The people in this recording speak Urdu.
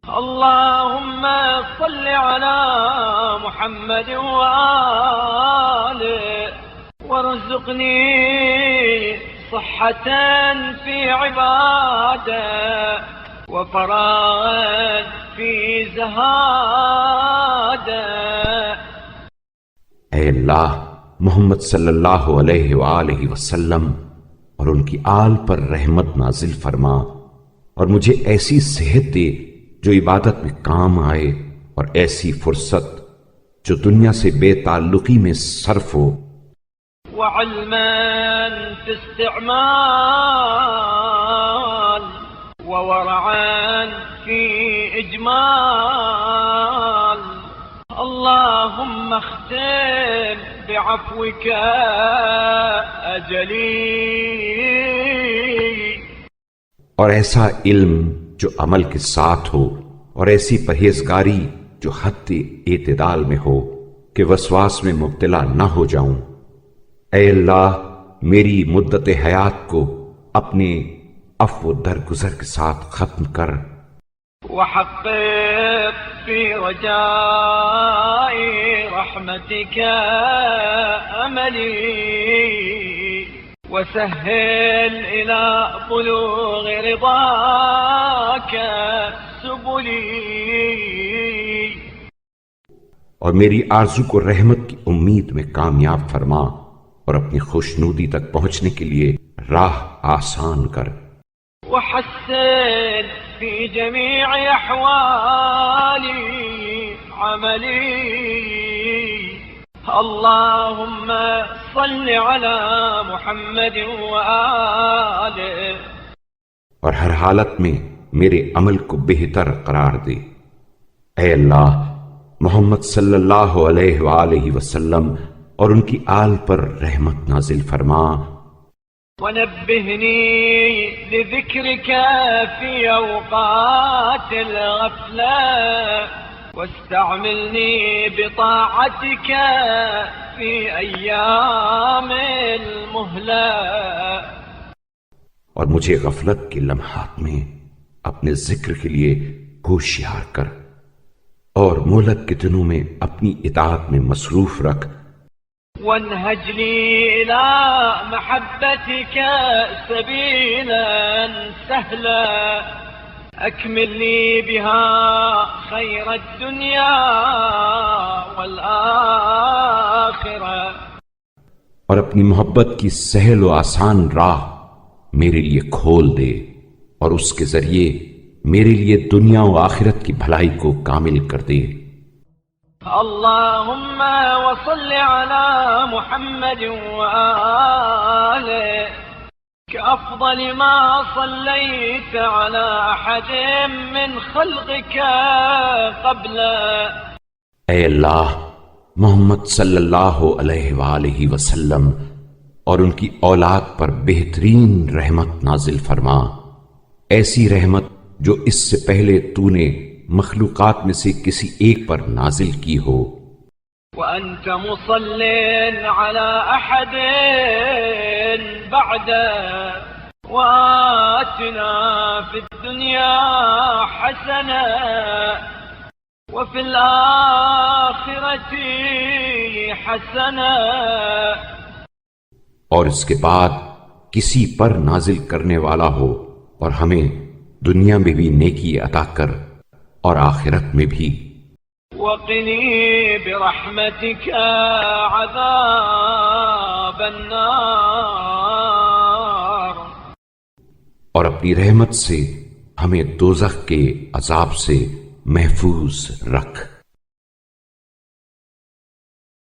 اللهم صل على محمد وآله وارزقني صحة في عبادة وفراغا في زهادة۔ اے اللہ، محمد صلی اللہ علیہ وآلہ وسلم اور ان کی آل پر رحمت نازل فرما، اور مجھے ایسی صحت دے جو عبادت میں کام آئے، اور ایسی فرصت جو دنیا سے بے تعلقی میں صرف ہو، وعلما في استعمال وورعا في إجمال۔ اللهم اختم بعفوك أجلي، اور ایسا علم جو عمل کے ساتھ ہو، اور ایسی پرہیزگاری جو حد اعتدال میں ہو کہ وسواس میں مبتلا نہ ہو جاؤں۔ اے اللہ، میری مدت حیات کو اپنے عفو درگزر کے ساتھ ختم کر، وحقق في رجاء رحمتك أملي، وسهل إلى بلوغ رضاك سبلي۔ اور میری آرزو کو رحمت کی امید میں کامیاب فرما، اور اپنی خوشنودی تک پہنچنے کے لیے راہ آسان کر۔ وحسن في جميع أحوالي عملي۔ اللهم صل على محمد وآله، اور ہر حالت میں میرے عمل کو بہتر قرار دے۔ اے اللہ، محمد صلی اللہ علیہ وآلہ وسلم اور ان کی آل پر رحمت نازل فرما۔ ونبهني لذكرك في أوقات الغفلة، واستعملني بطاعتك في أيام المهلة۔ اور مجھے غفلت کے لمحات میں اپنے ذکر کے لیے ہوشیار کر، اور مہلت کے دنوں میں اپنی اطاعت میں مصروف رکھ۔ وانهج لي إلى محبتك سبيلا سهلا، أكمل لي بها خير الدنيا والآخرة۔ اور اپنی محبت کی سہل و آسان راہ میرے لیے کھول دے، اور اس کے ذریعے میرے لیے دنیا و آخرت کی بھلائی کو کامل کر دے۔ اللهم وصل على محمد وآله كأفضل ما صليت على أحد من خلقك قبله۔ اے اللہ، محمد صلی اللہ علیہ وآلہ وسلم اور ان کی اولاد پر بہترین رحمت نازل فرما، ایسی رحمت جو اس سے پہلے تو نے مخلوقات میں سے کسی ایک پر نازل کی ہو۔ وأنت مصل على أحد بعده، وآتنا في الدنيا حسنة وفي الآخرة حسنة۔ اور اس کے بعد کسی پر نازل کرنے والا ہو، اور ہمیں دنیا میں بھی نیکی عطا کر اور آخرت میں بھی۔ وقنی برحمتک عذاب النار، اور اپنی رحمت سے ہمیں دوزخ کے عذاب سے محفوظ رکھ۔